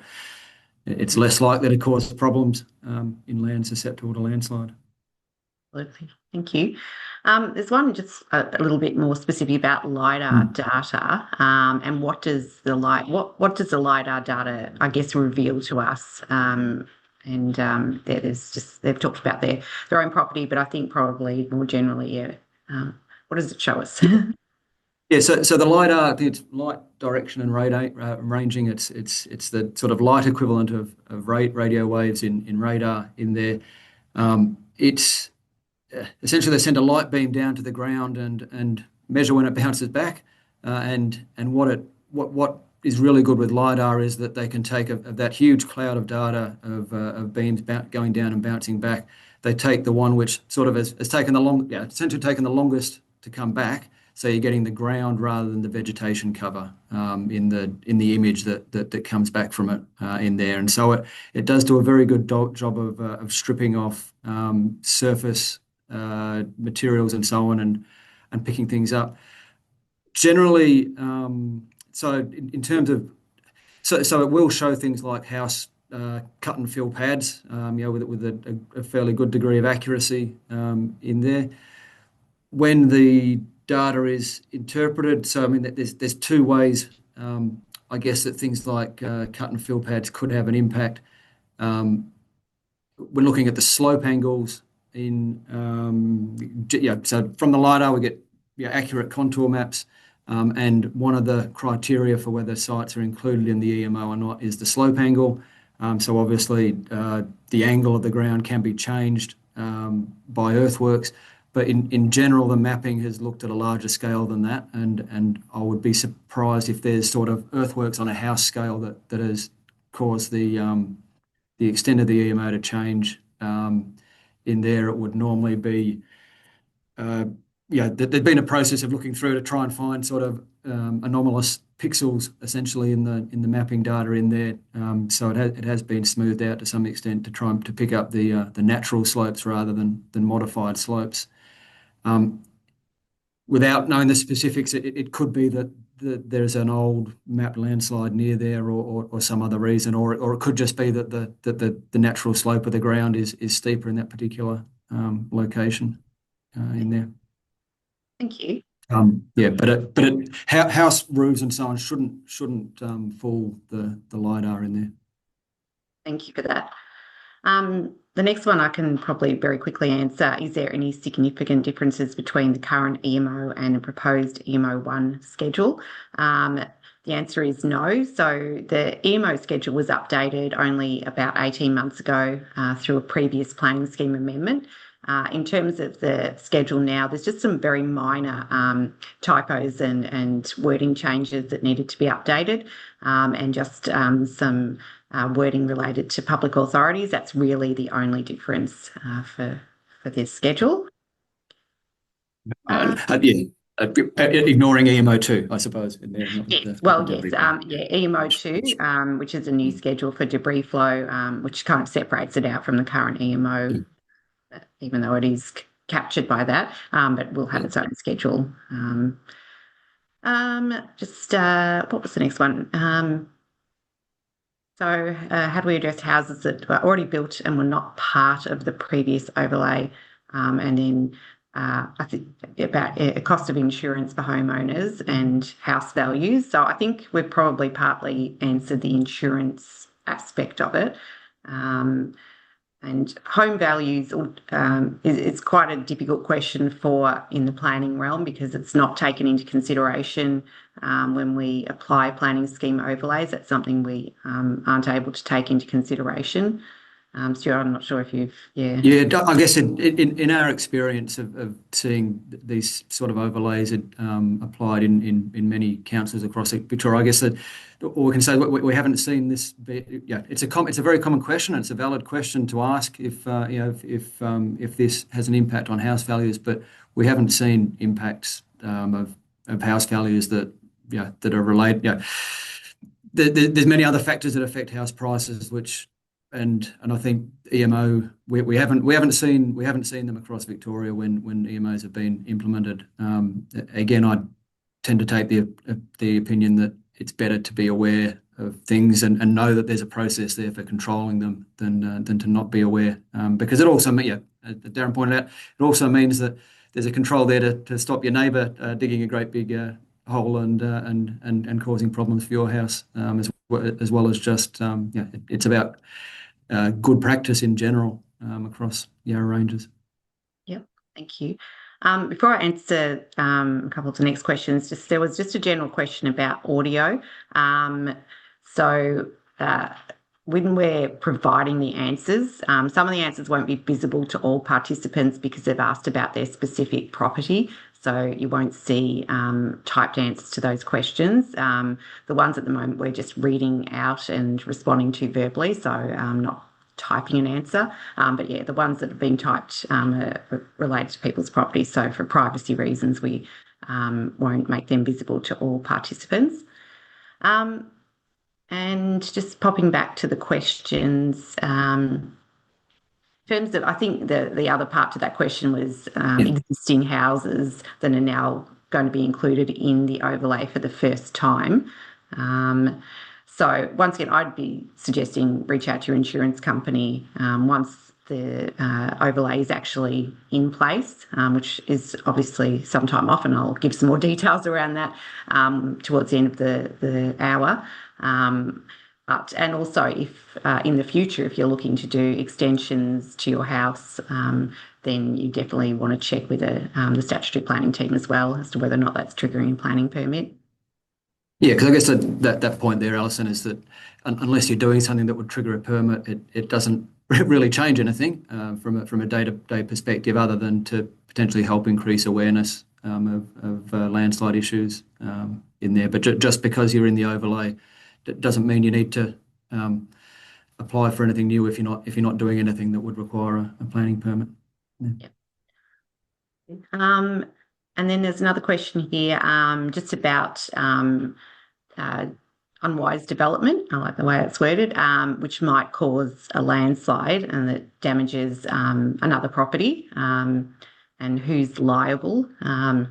it's less likely to cause problems in land susceptible to landslide. Absolutely. Thank you. There's one just a little bit more specific about LiDAR data, and what does the LiDAR data, I guess, reveal to us? They've talked about their own property, but I think probably more generally, what does it show us? Yeah, so the LiDAR, I think it's light direction and radar ranging. It's the sort of light equivalent of radio waves in radar in there. It's essentially they send a light beam down to the ground and measure when it bounces back. And what is really good with LiDAR is that they can take that huge cloud of data of beams going down and bouncing back. They take the one which sort of has taken essentially taken the longest to come back. So you're getting the ground rather than the vegetation cover in the image that comes back from it in there. And so it does do a very good job of stripping off surface materials and so on and picking things up. Generally, so in terms of so it will show things like house cut and fill pads, with a fairly good degree of accuracy in there. When the data is interpreted, so I mean there's two ways, I guess, that things like cut and fill pads could have an impact. We're looking at the slope angles so from the LiDAR we get accurate contour maps, and one of the criteria for whether sites are included in the EMO or not is the slope angle. So obviously the angle of the ground can be changed by earthworks, but in general the mapping has looked at a larger scale than that, and I would be surprised if there's sort of earthworks on a house scale that has caused the extent of the EMO to change. In there, it would normally be, there'd been a process of looking through to try and find sort of anomalous pixels essentially in the mapping data in there. So it has been smoothed out to some extent to try to pick up the natural slopes rather than modified slopes. Without knowing the specifics, it could be that there's an old mapped landslide near there, or some other reason, or it could just be that the natural slope of the ground is steeper in that particular location in there. Thank you. House roofs and so on shouldn't fool the LiDAR in there. Thank you for that. The next one I can probably very quickly answer. Is there any significant differences between the current EMO and the proposed EMO1 schedule? The answer is no. So the EMO schedule was updated only about 18 months ago through a previous planning scheme amendment. In terms of the schedule now, there's just some very minor typos and wording changes that needed to be updated, and just some wording related to public authorities. That's really the only difference for this schedule. Ignoring EMO2, I suppose. In there, yes, EMO2, which is a new schedule for debris flow, which kind of separates it out from the current EMO, even though it is captured by that, but will have its own schedule. What was the next one? How do we address houses that were already built and were not part of the previous overlay? And then I think about a cost of insurance for homeowners and house values. So I think we've probably partly answered the insurance aspect of it. And home values is quite a difficult question in the planning realm, because it's not taken into consideration when we apply planning scheme overlays. That's something we aren't able to take into consideration. Stuart, I'm not sure if you've, Yeah, I guess in our experience of seeing these sort of overlays applied in many councils across Victoria, I guess that, or we can say we haven't seen this. It's a very common question, and it's a valid question to ask if this has an impact on house values, but we haven't seen impacts of house values that are related. There's many other factors that affect house prices, and I think EMO, we haven't seen them across Victoria when EMOs have been implemented. Again, I tend to take the opinion that it's better to be aware of things and know that there's a process there for controlling them than to not be aware. Because it also, as Darren pointed out, it also means that there's a control there to stop your neighbour digging a great big hole and causing problems for your house, as well as just it's about good practice in general across Yarra Ranges. Yep, thank you. Before I answer a couple of the next questions, there was just a general question about audio. When we're providing the answers, some of the answers won't be visible to all participants because they've asked about their specific property. So you won't see typed answers to those questions. The ones at the moment we're just reading out and responding to verbally, so not typing an answer. But yeah, the ones that have been typed are related to people's properties. So for privacy reasons, we won't make them visible to all participants. And just popping back to the questions, in terms of, I think the other part to that question was existing houses that are now going to be included in the overlay for the first time. So once again, I'd be suggesting reach out to your insurance company once the overlay is actually in place, which is obviously some time off, and I'll give some more details around that towards the end of the hour. And also, if in the future, if you're looking to do extensions to your house, then you definitely want to check with the statutory planning team as well as to whether or not that's triggering a planning permit. Yeah, because I guess that point there, Alison, is that unless you're doing something that would trigger a permit, it doesn't really change anything from a day-to-day perspective, other than to potentially help increase awareness of landslide issues in there. But just because you're in the overlay, that doesn't mean you need to apply for anything new if you're not doing anything that would require a planning permit. Yeah. And then there's another question here, just about unwise development. I like the way it's worded, which might cause a landslide and that damages another property, and who's liable. I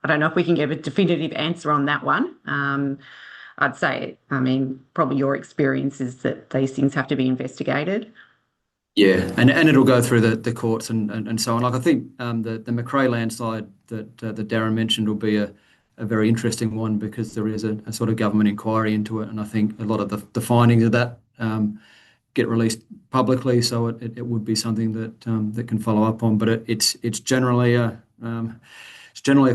don't know if we can give a definitive answer on that one. I'd say, probably your experience is that these things have to be investigated. Yeah, and it'll go through the courts and so on. Like, I think the Macrae landslide that Darren mentioned will be a very interesting one, because there is a sort of government inquiry into it, and I think a lot of the findings of that get released publicly, so it would be something that can follow up on. But it's generally a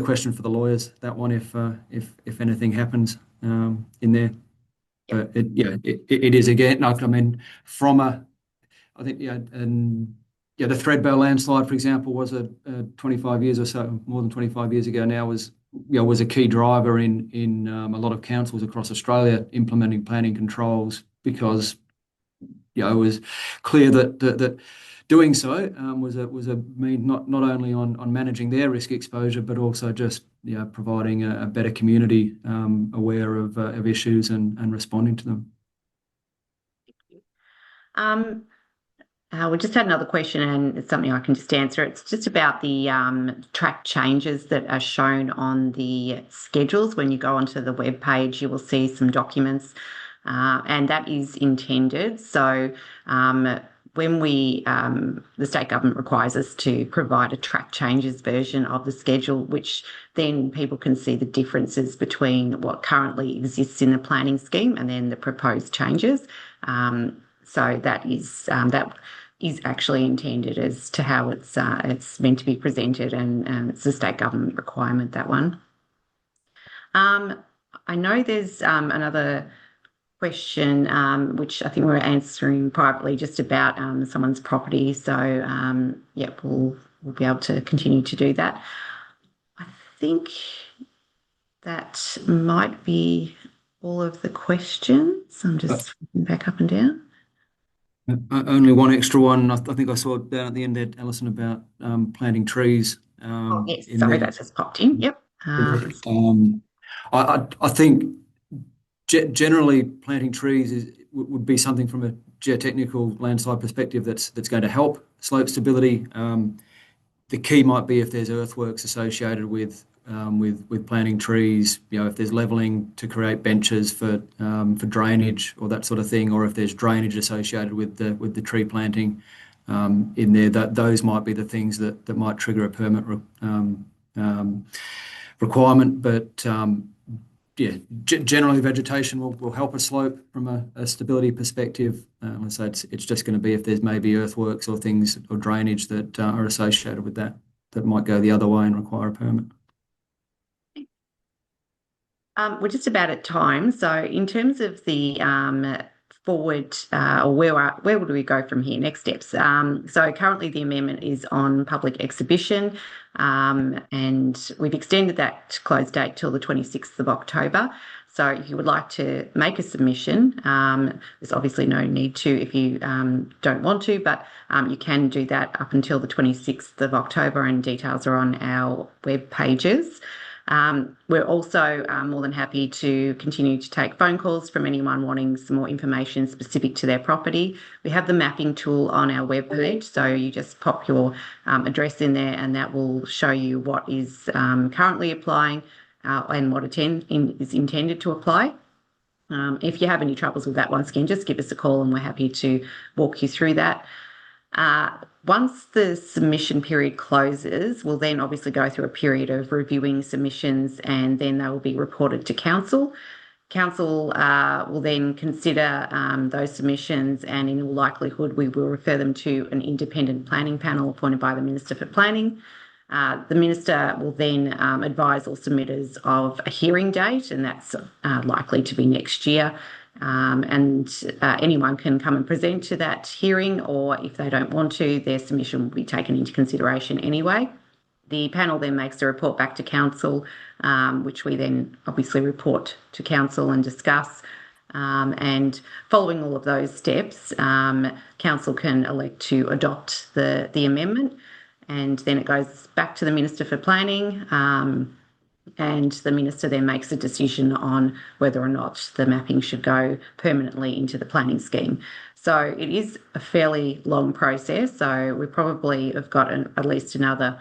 question for the lawyers, that one, if anything happens in there. But it is, again, from a, I think, and the Threadbow landslide, for example, was 25 years or so, more than 25 years ago now, was a key driver in a lot of councils across Australia implementing planning controls because it was clear that doing so was a mean not only on managing their risk exposure, but also just providing a better community aware of issues and responding to them. We just had another question, and it's something I can just answer. It's just about the track changes that are shown on the schedules. When you go onto the web page, you will see some documents, and that is intended. So when the state government requires us to provide a track changes version of the schedule, which then people can see the differences between what currently exists in the planning scheme and then the proposed changes. So that is actually intended as to how it's meant to be presented, and it's a state government requirement, that one. I know there's another question which I think we're answering privately, just about someone's property. So we'll be able to continue to do that. I think that might be all of the questions. I'm just back up and down. Only one extra one. I think I saw down at the end there, Alison, about planting trees. Yes, sorry, that just popped in. Yep. I think generally planting trees would be something from a geotechnical landslide perspective that's going to help slope stability. The key might be if there's earthworks associated with planting trees, if there's levelling to create benches for drainage or that sort of thing, or if there's drainage associated with the tree planting in there, those might be the things that might trigger a permit requirement. But generally vegetation will help a slope from a stability perspective. So it's just going to be if there's maybe earthworks or things or drainage that are associated with that might go the other way and require a permit. We're just about at time. So in terms of the forward, or where would we go from here? Next steps. So currently the amendment is on public exhibition, and we've extended that close date till the 26th of October. So if you would like to make a submission, there's obviously no need to if you don't want to, but you can do that up until the 26th of October, and details are on our web pages. We're also more than happy to continue to take phone calls from anyone wanting some more information specific to their property. We have the mapping tool on our webpage, so you just pop your address in there, and that will show you what is currently applying and what is intended to apply. If you have any troubles with that, once again, just give us a call and we're happy to walk you through that. Once the submission period closes, we'll then obviously go through a period of reviewing submissions, and then they will be reported to Council. Council will then consider those submissions, and in all likelihood we will refer them to an independent planning panel appointed by the Minister for Planning. The Minister will then advise all submitters of a hearing date, and that's likely to be next year. Anyone can come and present to that hearing, or if they don't want to, their submission will be taken into consideration anyway. The panel then makes a report back to Council, which we then obviously report to Council and discuss. And following all of those steps, Council can elect to adopt the amendment, and then it goes back to the Minister for Planning, and the Minister then makes a decision on whether or not the mapping should go permanently into the planning scheme. So it is a fairly long process, so we probably have got at least another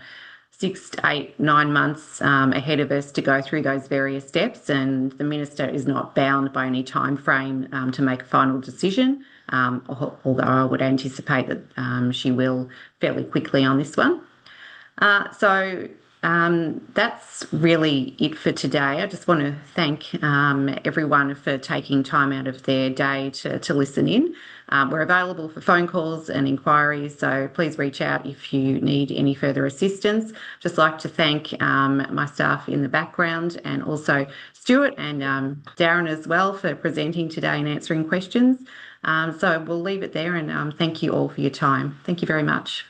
6 to 8, 9 months ahead of us to go through those various steps, and the Minister is not bound by any time frame to make a final decision, although I would anticipate that she will fairly quickly on this one. That's really it for today. I just want to thank everyone for taking time out of their day to listen in. We're available for phone calls and inquiries, so please reach out if you need any further assistance. Just like to thank my staff in the background, and also Stuart and Darren as well for presenting today and answering questions. So we'll leave it there, and thank you all for your time. Thank you very much.